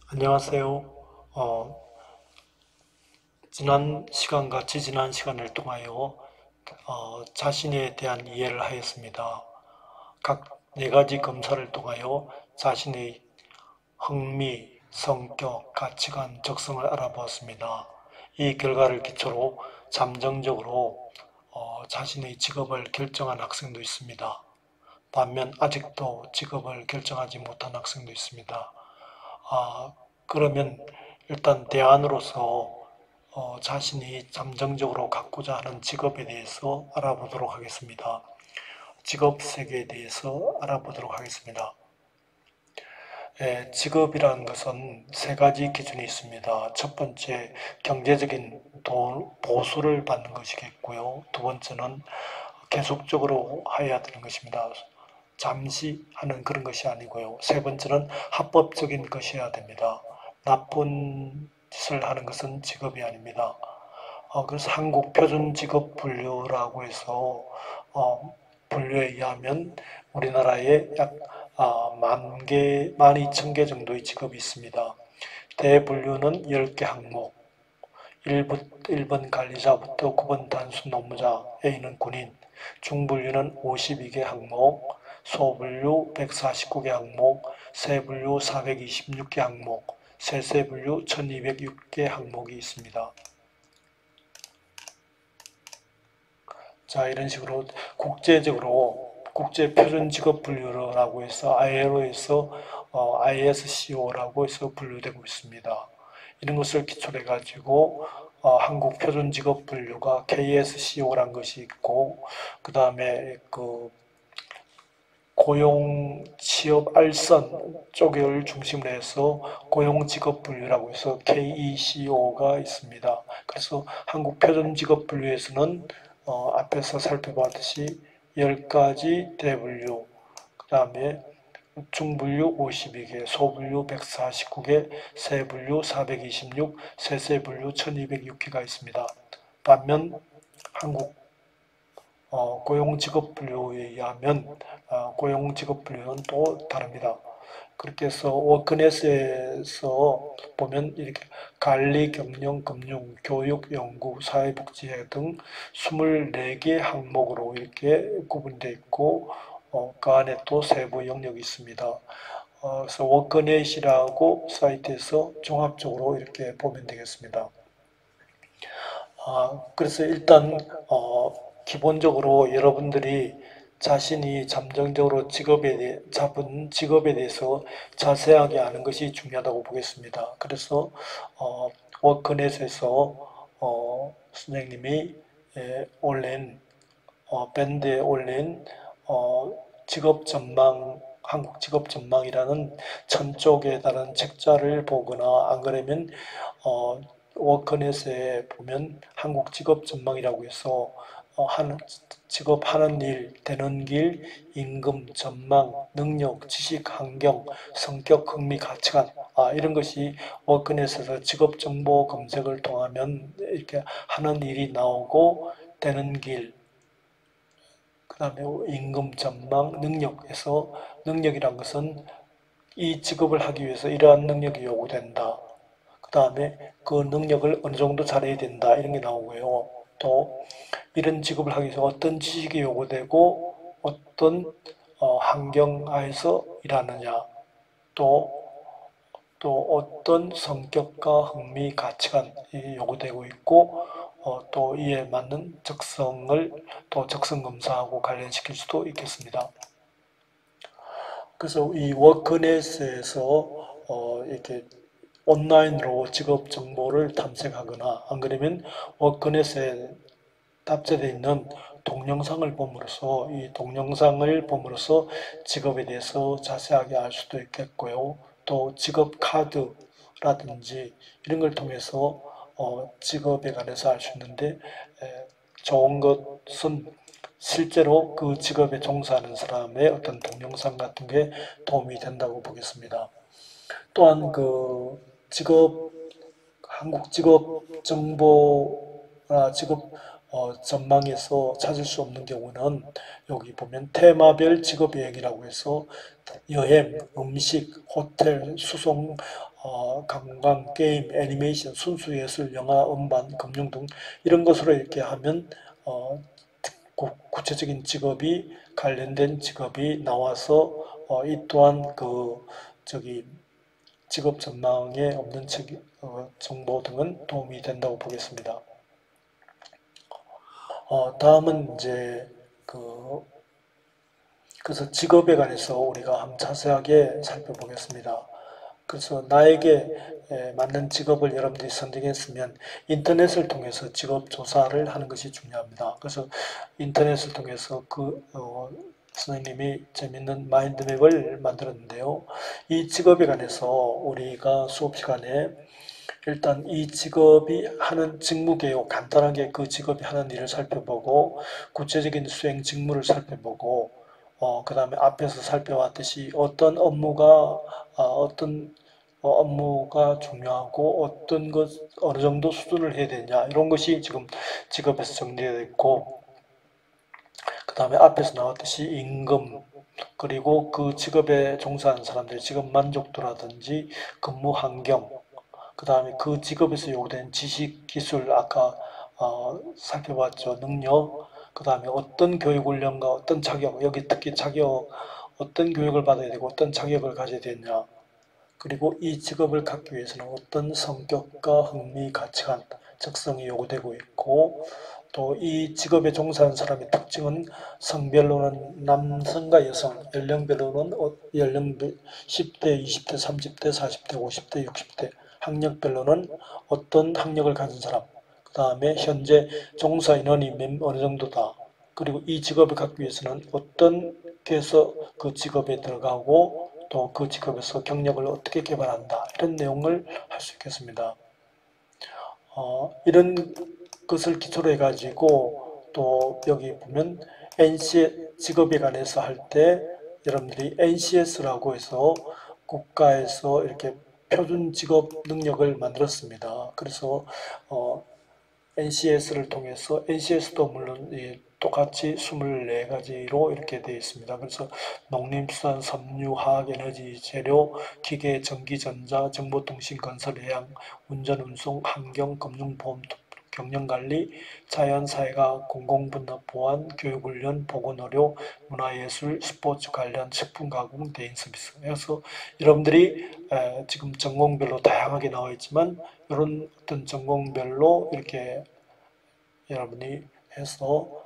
안녕하세요. 어, 지난 시간과 지난 시간을 통하여 자신에 대한 이해를 하였습니다. 각 네 가지 검사를 통하여 자신의 흥미, 성격, 가치관, 적성을 알아보았습니다. 이 결과를 기초로 잠정적으로 자신의 직업을 결정한 학생도 있습니다. 반면 아직도 직업을 결정하지 못한 학생도 있습니다. 아, 그러면 일단 대안으로서 자신이 잠정적으로 갖고자 하는 직업에 대해서 알아보도록 하겠습니다. 직업 세계에 대해서 알아보도록 하겠습니다. 직업이라는 것은 세 가지 기준이 있습니다. 첫 번째, 경제적인 보수를 받는 것이겠고요. 두 번째는 계속적으로 해야 되는 것입니다. 잠시 하는 그런 것이 아니고요. 세 번째는 합법적인 것이어야 됩니다. 나쁜 짓을 하는 것은 직업이 아닙니다. 그래서 한국 표준 직업 분류라고 해서 분류에 의하면 우리나라에 약 12,000개 정도의 직업이 있습니다. 대분류는 10개 항목, 1번 관리자부터 9번 단순 노무자, A는 군인, 중분류는 52개 항목, 소분류 149개 항목, 세분류 426개 항목, 세세분류 1206개 항목이 있습니다. 자, 이런 식으로 국제적으로 국제표준직업분류라고 해서 ILO에서 ISCO라고 해서 분류되고 있습니다. 이런 것을 기초로 해가지고 한국표준직업분류가 KSCO란 것이 있고 그 다음에 그 고용 취업 알선 쪽을 중심으로 해서 고용직업분류라고 해서 KECO가 있습니다. 그래서 한국표준직업분류에서는 앞에서 살펴봤듯이 10가지 대분류, 그 다음에 중분류 52개, 소분류 149개, 세분류 426, 세세분류 1206개가 있습니다. 반면 한국 고용직업분류에 의하면 고용직업분류는 또 다릅니다. 그렇게 해서 워크넷에서 보면 이렇게 관리, 경영, 금융, 교육, 연구, 사회복지회 등 24개 항목으로 이렇게 구분되어 있고 그 안에 또 세부 영역이 있습니다. 그래서 워크넷이라고 사이트에서 종합적으로 이렇게 보면 되겠습니다. 그래서 일단 기본적으로 여러분들이 자신이 잠정적으로 잡은 직업에 대해서 자세하게 아는 것이 중요하다고 보겠습니다. 그래서 워크넷에서 선생님이 올린 밴드에 올린 직업 전망 한국 직업 전망이라는 1,000쪽에 달한 책자를 보거나 안 그러면 어, 워크넷에 보면 한국 직업 전망이라고 해서 하는 직업 하는 일, 되는 길, 임금, 전망, 능력, 지식, 환경, 성격, 흥미, 가치관 이런 것이 워크넷에서 직업 정보 검색을 통하면 이렇게 하는 일이 나오고 되는 길, 그 다음에 임금, 전망, 능력에서 능력이란 것은 이 직업을 하기 위해서 이러한 능력이 요구된다. 그 다음에 그 능력을 어느 정도 잘해야 된다. 이런 게 나오고요. 또 이런 직업을 하기 위해서 어떤 지식이 요구되고 어떤 환경 하에서 일하느냐. 또, 또 어떤 성격과 흥미, 가치관이 요구되고 있고 또 이에 맞는 적성을 또 적성 검사하고 관련시킬 수도 있겠습니다. 그래서 이 워크넷에서 이렇게 온라인으로 직업 정보를 탐색하거나 안 그러면 워크넷에 탑재되어 있는 동영상을 봄으로써 이 동영상을 봄으로써 직업에 대해서 자세하게 알 수도 있겠고요. 또 직업 카드라든지 이런 걸 통해서 직업에 관해서 알 수 있는데 좋은 것은 실제로 그 직업에 종사하는 사람의 어떤 동영상 같은 게 도움이 된다고 보겠습니다. 또한 그 직업 한국 직업 정보나 직업 전망에서 찾을 수 없는 경우는 여기 보면 테마별 직업 여행이라고 해서 여행, 음식, 호텔, 수송, 관광, 게임, 애니메이션, 순수예술, 영화, 음반, 금융 등 이런 것으로 이렇게 하면 구체적인 직업이 관련된 직업이 나와서 이 또한 저기 직업 전망에 없는 정보 등은 도움이 된다고 보겠습니다. 다음은 이제 그래서 직업에 관해서 우리가 한번 자세하게 살펴보겠습니다. 그래서 나에게 맞는 직업을 여러분들이 선정했으면 인터넷을 통해서 직업 조사를 하는 것이 중요합니다. 그래서 인터넷을 통해서 선생님이 재밌는 마인드맵을 만들었는데요. 이 직업에 관해서 우리가 수업 시간에 일단 이 직업이 하는 직무 개요, 간단하게 그 직업이 하는 일을 살펴보고 구체적인 수행 직무를 살펴보고 그 다음에 앞에서 살펴봤듯이 어떤 업무가 중요하고 어떤 것 어느 정도 수준을 해야 되냐 이런 것이 지금 직업에서 정리되어 있고 그 다음에 앞에서 나왔듯이 임금 그리고 그 직업에 종사하는 사람들의 직업 만족도라든지 근무 환경 그 다음에 그 직업에서 요구되는 지식, 기술, 아까 살펴봤죠. 능력, 그 다음에 어떤 교육 훈련과 어떤 자격, 여기 특히 자격, 어떤 교육을 받아야 되고 어떤 자격을 가져야 되냐. 그리고 이 직업을 갖기 위해서는 어떤 성격과 흥미, 가치관, 적성이 요구되고 있고 또 이 직업에 종사하는 사람의 특징은 성별로는 남성과 여성, 연령별로는 10대, 20대, 30대, 40대, 50대, 60대, 학력별로는 어떤 학력을 가진 사람, 그 다음에 현재 종사 인원이 어느 정도다. 그리고 이 직업을 갖기 위해서는 어떤 게서 그 직업에 들어가고 또 그 직업에서 경력을 어떻게 개발한다. 이런 내용을 할 수 있겠습니다. 이런 것을 기초로 해가지고 또 여기 보면 직업에 관해서 할 때 여러분들이 NCS라고 해서 국가에서 이렇게 표준 직업 능력을 만들었습니다. 그래서 NCS를 통해서 NCS도 물론 똑같이 24가지로 이렇게 되어 있습니다. 그래서 농림수산, 섬유, 화학, 에너지, 재료, 기계, 전기, 전자, 정보통신, 건설, 해양, 운전, 운송, 환경, 금융, 보험, 경영관리, 자연, 사회가, 공공분업, 보안, 교육훈련, 보건의료, 문화예술, 스포츠 관련, 식품가공, 대인서비스. 그래서 여러분들이 지금 전공별로 다양하게 나와 있지만 이런 어떤 전공별로 이렇게 여러분이 해서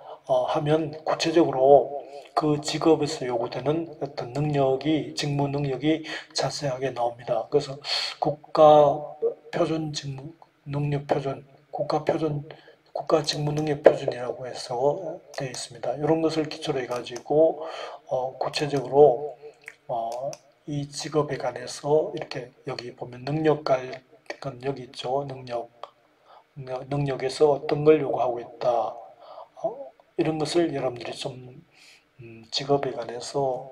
하면 구체적으로 그 직업에서 요구되는 어떤 능력이 직무 능력이 자세하게 나옵니다. 그래서 국가 표준 직무 능력 표준 국가 표준 국가 직무 능력 표준이라고 해서 되어 있습니다. 이런 것을 기초로 해가지고 구체적으로 이 직업에 관해서 이렇게 여기 보면 건 여기 있죠. 능력에서 어떤 걸 요구하고 있다. 이런 것을 여러분들이 좀 직업에 관해서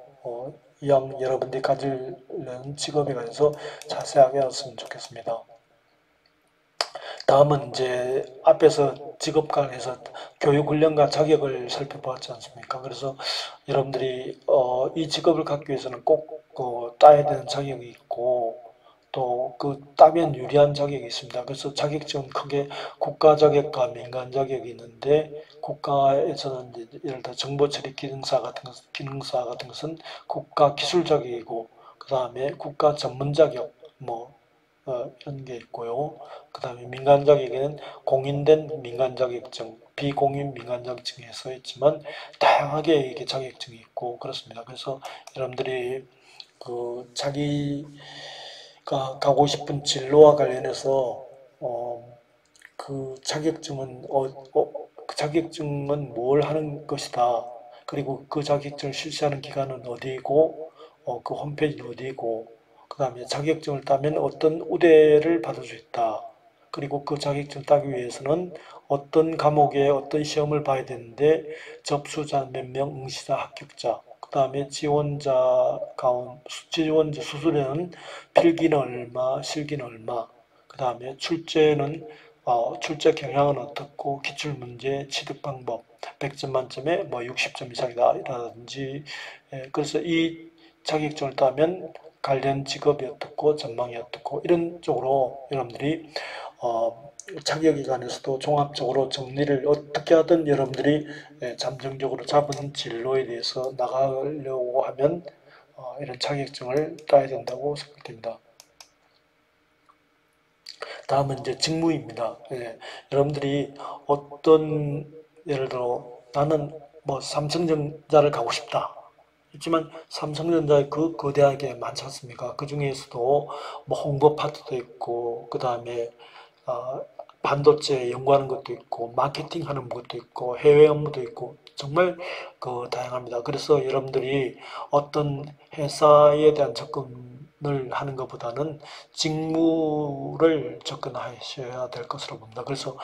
여러분들이 가지는 직업에 관해서 자세하게 알았으면 좋겠습니다. 다음은 이제 앞에서 직업 관해서 교육 훈련과 자격을 살펴보았지 않습니까? 그래서 여러분들이 이 직업을 갖기 위해서는 꼭 따야 되는 자격이 있고 또 그 따면 유리한 자격이 있습니다. 그래서 자격증은 크게 국가 자격과 민간 자격이 있는데 국가에서는 이제 예를 들어 정보 처리 기능사 같은 것은 국가 기술 자격이고 그 다음에 국가 전문 자격 이런 게 있고요. 그 다음에 민간 자격에는 공인된 민간 자격증, 비공인 민간 자격증이 써 있지만 다양하게 이게 자격증이 있고 그렇습니다. 그래서 여러분들이 자기가 가고 싶은 진로와 관련해서 그 자격증은 뭘 하는 것이다. 그리고 그 자격증을 실시하는 기관은 어디이고 그 홈페이지는 어디이고 그 다음에 자격증을 따면 어떤 우대를 받을 수 있다. 그리고 그 자격증을 따기 위해서는 어떤 과목에 어떤 시험을 봐야 되는데 접수자 몇 명, 응시자, 합격자 그 다음에 지원자 수수료는 필기는 얼마, 실기는 얼마 그 다음에 출제 경향은 어떻고 기출문제, 취득 방법 100점 만점에 60점 이상이다 라든지 그래서 이 자격증을 따면 관련 직업이 어떻고 전망이 어떻고 이런 쪽으로 여러분들이 자격기관에서도 종합적으로 정리를 어떻게 하든 여러분들이 잠정적으로 잡은 진로에 대해서 나가려고 하면 이런 자격증을 따야 된다고 생각됩니다. 다음은 이제 직무입니다. 여러분들이 어떤 예를 들어 나는 뭐 삼성전자를 가고 싶다. 있지만 삼성전자의 그 거대하게 많지 않습니까? 그 중에서도 뭐 홍보 파트도 있고 그 다음에 어, 반도체 연구하는 것도 있고 마케팅 하는 것도 있고 해외 업무도 있고 정말 그 다양합니다. 그래서 여러분들이 어떤 회사에 대한 접근을 하는 것보다는 직무를 접근하셔야 될 것으로 봅니다. 그래서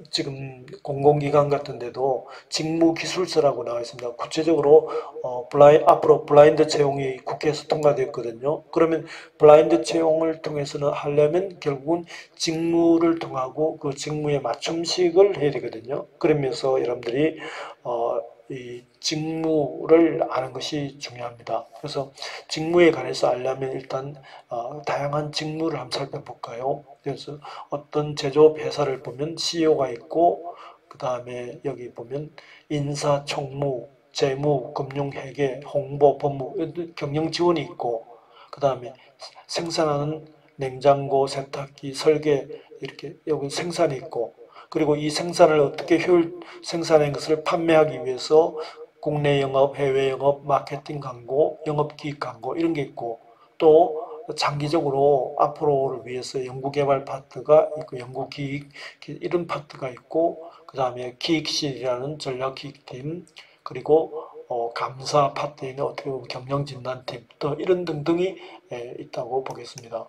지금 공공기관 같은 데도 직무기술서라고 나와 있습니다. 구체적으로 앞으로 블라인드 채용이 국회에서 통과됐거든요. 그러면 블라인드 채용을 통해서는 하려면 결국은 직무를 통하고 그 직무에 맞춤식을 해야 되거든요. 그러면서 여러분들이 이 직무를 아는 것이 중요합니다. 그래서 직무에 관해서 알려면 일단 다양한 직무를 한번 살펴볼까요? 그래서 어떤 제조업 회사를 보면 CEO가 있고 그 다음에 여기 보면 인사, 총무, 재무, 금융, 회계, 홍보, 법무, 경영 지원이 있고 그 다음에 생산하는 냉장고, 세탁기, 설계 이렇게 여기 생산이 있고 그리고 이 생산을 어떻게 효율 생산한 것을 판매하기 위해서 국내 영업, 해외 영업, 마케팅 광고, 영업 기획 광고 이런 게 있고 또 장기적으로 앞으로를 위해서 연구개발 파트가 있고 연구기획 이런 파트가 있고 그 다음에 기획실이라는 전략기획팀 그리고 감사 파트에는 어떻게 보면 경영진단팀 또 이런 등등이 있다고 보겠습니다.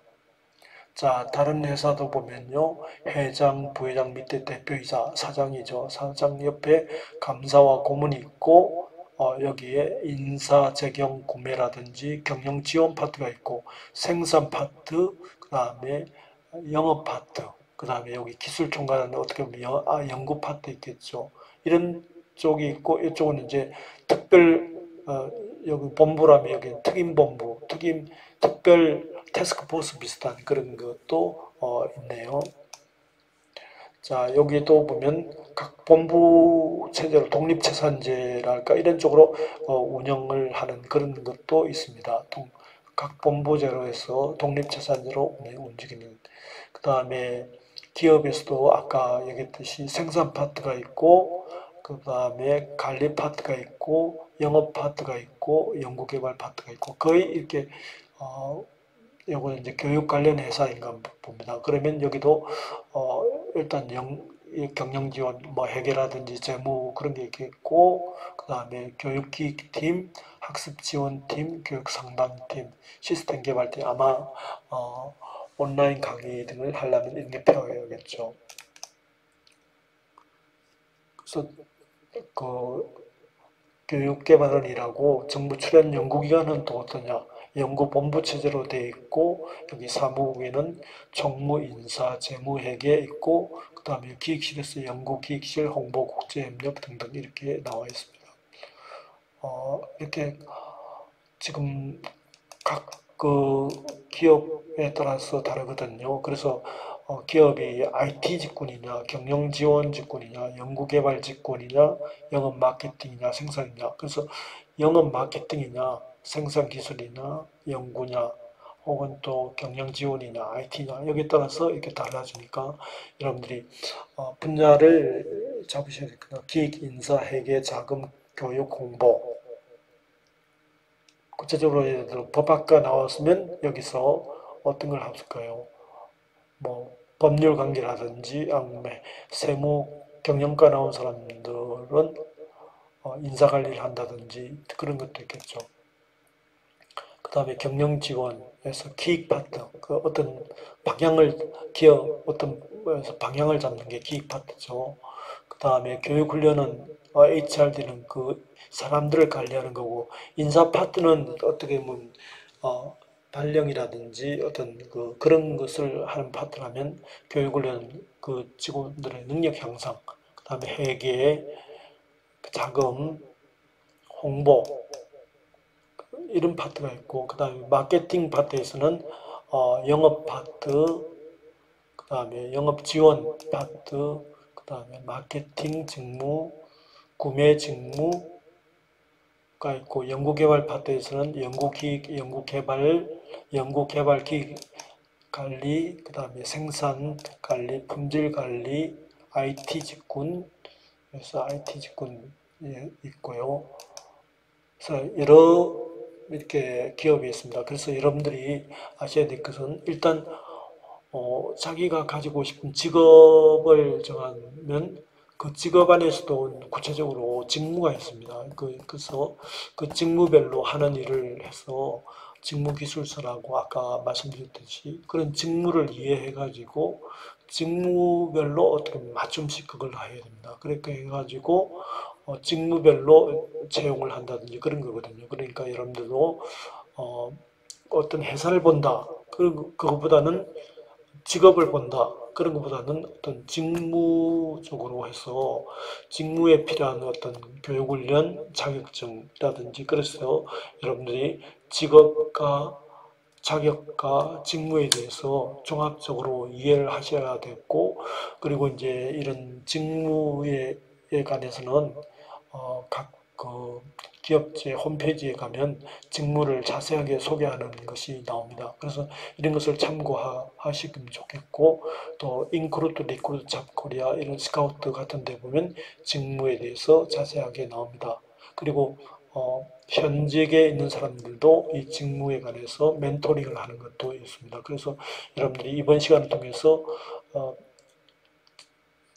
자, 다른 회사도 보면요. 회장, 부회장 밑에 대표이사, 사장이죠. 사장 옆에 감사와 고문이 있고 여기에 인사, 재경, 구매라든지 경영 지원 파트가 있고 생산 파트, 그 다음에 영업 파트, 그 다음에 여기 기술 총괄하는 어떻게 보면 연구 파트 있겠죠. 이런 쪽이 있고 이쪽은 이제 특별 여기 본부라면 여기 특임본부, 특별 태스크포스 비슷한 그런 것도 있네요. 자, 여기도 보면 각 본부 체제로 독립채산제랄까 이런 쪽으로 운영을 하는 그런 것도 있습니다. 각 본부제로 해서 독립채산제로 움직이는. 그 다음에 기업에서도 아까 얘기했듯이 생산 파트가 있고 그 다음에 관리 파트가 있고 영업 파트가 있고 연구개발 파트가 있고 거의 이렇게 요거는 이제 교육 관련 회사인가 봅니다. 그러면 여기도 일단 경영 지원, 뭐 회계라든지 재무 그런 게 있겠고, 그 다음에 교육기획팀, 학습 지원팀, 교육 상담팀, 시스템 개발팀 아마 온라인 강의 등을 하려면 이런 게 필요하겠죠. 그래서 그 교육 개발을 일하고 정부 출연 연구기관은 또 어떠냐? 연구본부 체제로 되어 있고 여기 사무국에는 총무, 인사, 재무, 회계 있고 그 다음에 기획실에서 연구기획실, 홍보, 국제협력 등등 이렇게 나와 있습니다. 이렇게 지금 각 그 기업에 따라서 다르거든요. 그래서 기업이 IT 직군이냐, 경영 지원 직군이냐, 연구개발 직군이냐, 영업 마케팅이냐, 생산이냐. 그래서 영업 마케팅이냐, 생산 기술이냐, 연구냐, 혹은 또 경영 지원이냐, IT냐 여기에 따라서 이렇게 달라지니까 여러분들이 분야를 잡으셔야 되겠구나. 기획, 인사, 회계, 자금, 교육, 홍보. 구체적으로 예를 들어 법학과 나왔으면 여기서 어떤 걸 할까요? 뭐 법률 관계라든지 아니면 세무 경영과 나온 사람들은 인사 관리를 한다든지 그런 것도 있겠죠. 그 다음에 경영 지원에서 기획 파트, 그 어떤 기업 어떤 방향을 잡는 게 기획 파트죠. 그 다음에 교육 훈련은 HRD는 그 사람들을 관리하는 거고 인사 파트는 어떻게 보면 발령이라든지 어떤 그런 것을 하는 파트라면 교육 훈련 그 직원들의 능력 향상, 그 다음에 회계, 자금, 홍보, 이런 파트가 있고, 그 다음에 마케팅 파트에서는 영업 파트, 그 다음에 영업 지원 파트, 그 다음에 마케팅 직무, 구매 직무가 있고, 연구개발 파트에서는 연구개발 기획 관리, 그 다음에 생산 관리, 품질 관리, IT 직군, 그래서 IT 직군이 있고요. 그래서 여러 이렇게 기업이 있습니다. 그래서 여러분들이 아셔야 될 것은 일단 자기가 가지고 싶은 직업을 정하면 그 직업 안에서도 구체적으로 직무가 있습니다. 그래서 그 직무별로 하는 일을 해서 직무기술서라고 아까 말씀드렸듯이 그런 직무를 이해해가지고 직무별로 어떻게 맞춤식 그걸 해야 됩니다. 그렇게 해가지고 직무별로 채용을 한다든지 그런 거거든요. 그러니까 여러분들도 어, 어떤 회사를 본다. 그거보다는 직업을 본다. 그런 것보다는 어떤 직무적으로 해서 직무에 필요한 어떤 교육훈련, 자격증이라든지 그래서 여러분들이 직업과 자격과 직무에 대해서 종합적으로 이해를 하셔야 되고 그리고 이제 이런 직무에 관해서는 각 기업체 홈페이지에 가면 직무를 자세하게 소개하는 것이 나옵니다. 그래서 이런 것을 참고하시면 좋겠고 또 인크루트, 리크루트, 잡코리아 이런 스카우트 같은 데 보면 직무에 대해서 자세하게 나옵니다. 그리고 현직에 있는 사람들도 이 직무에 관해서 멘토링을 하는 것도 있습니다. 그래서 여러분들이 이번 시간을 통해서 어,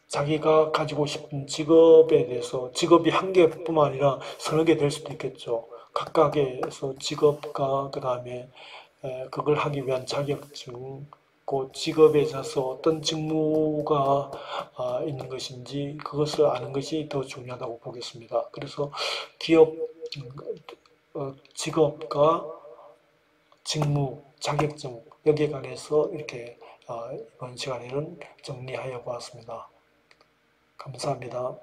자기가 가지고 싶은 직업에 대해서 직업이 한 개뿐만 아니라 서너 개 될 수도 있겠죠. 각각에서 직업과 그 다음에 그걸 하기 위한 자격증, 그 직업에 있어서 어떤 직무가 있는 것인지 그것을 아는 것이 더 중요하다고 보겠습니다. 그래서 기업 직업과 직무, 자격증 여기에 관해서 이렇게 이번 시간에는 정리하여 보았습니다. 감사합니다.